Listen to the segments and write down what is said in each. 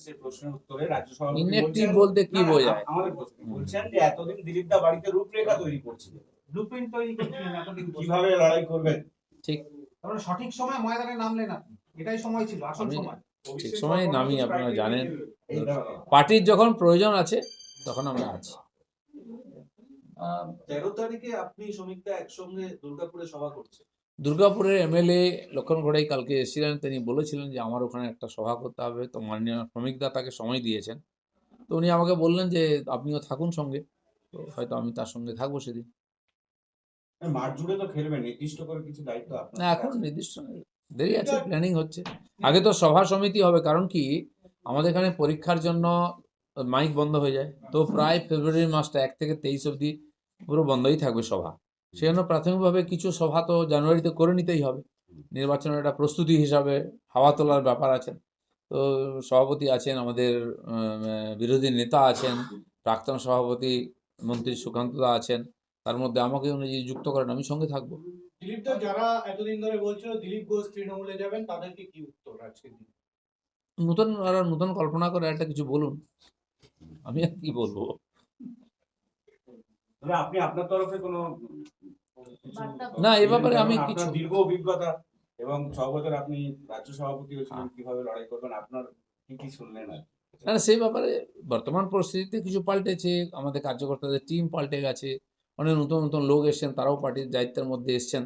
সেই প্রশ্নের উত্তরে রাজ্য সভাপতি ইনঅ্যাক্টিভ বলছেন, বলতে কি না, না, বোঝায়? আমাদের প্রশ্ন বলছেন যে এতদিন দিলীপ দা বাড়িতে রূপরেখা তৈরি করছিলেন, ব্লুপ্রিন্ট তৈরি করছিলেন এতদিন বসে। কিভাবে লড়াই করবেন। ঠিক তারপরে সঠিক সময় ময়দানে নামলেন আপনি, এটাই সময় ছিল, আসল আমি সময়। ঠিক সময়ে নামি, আপনারা জানেন। এই ধরো, পার্টির যখন প্রয়োজন আছে তখন আমরা আছি। 13 তারিখে আপনি শ্রমিকরা একসঙ্গে দুর্গাপুরে সভা করছে। দুর্গাপুরের এমএলএ লক্ষণ ঘোড়াই কালকে এসেছিলেন, তিনি বলেছিলেন যে আমার ওখানে একটা সভা করতে হবে, তো মাননীয় শ্রমিকদা তাকে সময় দিয়েছেন। তো উনি আমাকে বললেন যে আপনিও থাকুন সঙ্গে, তো হয়তো আমি তার সঙ্গে থাকবো সেদিন। মাঠ জুড়ে তো খেলবেন, নির্দিষ্ট করে কিছু দায়িত্ব আপনার না, এখন নির্দিষ্ট নেই, দেরি আছে, প্ল্যানিং হচ্ছে। আগে তো সভা সমিতি হবে, কারণ কি আমাদের এখানে পরীক্ষার জন্য মাইক বন্ধ হয়ে যায়, তো প্রায় ফেব্রুয়ারি মাসটা 1 থেকে 23 অবধি পুরো বন্ধই থাকবে সভা। সেজন্য প্রাথমিকভাবে কিছু সভা তো জানুয়ারিতে করে নিতেই হবে, নির্বাচনের একটা প্রস্তুতি হিসাবে হাওয়া তোলার ব্যাপার আছে। তো সভাপতি আছেন, আমাদের বিরোধী নেতা আছেন, প্রাক্তন সভাপতি মন্ত্রী সুকান্ত দা আছেন, তার মধ্যে আমাকে উনি যদি যুক্ত করেন আমি সঙ্গে থাকবো। দিলীপ দা, যারা এতদিন ধরে বলছিল দিলীপ ঘোষ তৃণমূলে যাবেন, তাদেরকে কি উত্তর আজকে দিন? নতুন কল্পনা করে একটা কিছু বলুন, আমি আর কি বলবো। তবে আপনি আপনার তরফে কোনো না, এ ব্যাপারে আমি আপনার কিছু দীর্ঘ অভিজ্ঞতা এবং 6 বছর আপনি রাজ্য সভাপতি হয়েছিলেন, কিভাবে লড়াই করবেন, আপনার কি কি শুনলেন আর? না, সেই ব্যাপারে বর্তমান পরিস্থিতিতে কিছু পাল্টেছে, আমাদের কার্যকর্তাদের টিম পাল্টে গেছে, অনেক নতুন নতুন লোক এসছেন, তারাও পার্টির দায়িত্বের মধ্যে এসছেন,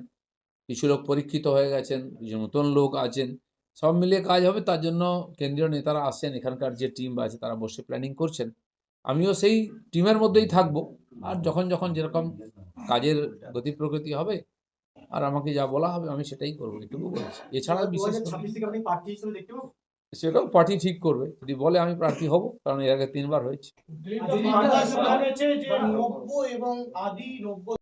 কিছু লোক পরীক্ষিত হয়ে গেছেন, কিছু নতুন লোক আছেন, সব মিলিয়ে কাজ হবে। তার জন্য কেন্দ্রীয় নেতারা আসছেন, এখানকার যে টিম আছে তারা বসে প্ল্যানিং করছেন, আমিও সেই টিমের মধ্যেই থাকবো। আর যখন যখন যেরকম কাজের গতি প্রকৃতি হবে আর আমাকে যা বলা হবে আমি সেটাই করবো, এটুকু বলেছি। এছাড়া বিশেষ করে 2026 থেকে আপনি প্রার্থী হিসেবে দেখতে পাবো? সেটাও পার্টি ঠিক করবে, যদি বলে আমি প্রার্থী হব, কারণ এর আগে 3 বার হয়েছে। দিলীপ দা, শোনা গেছে যে 90 এবং আদি 90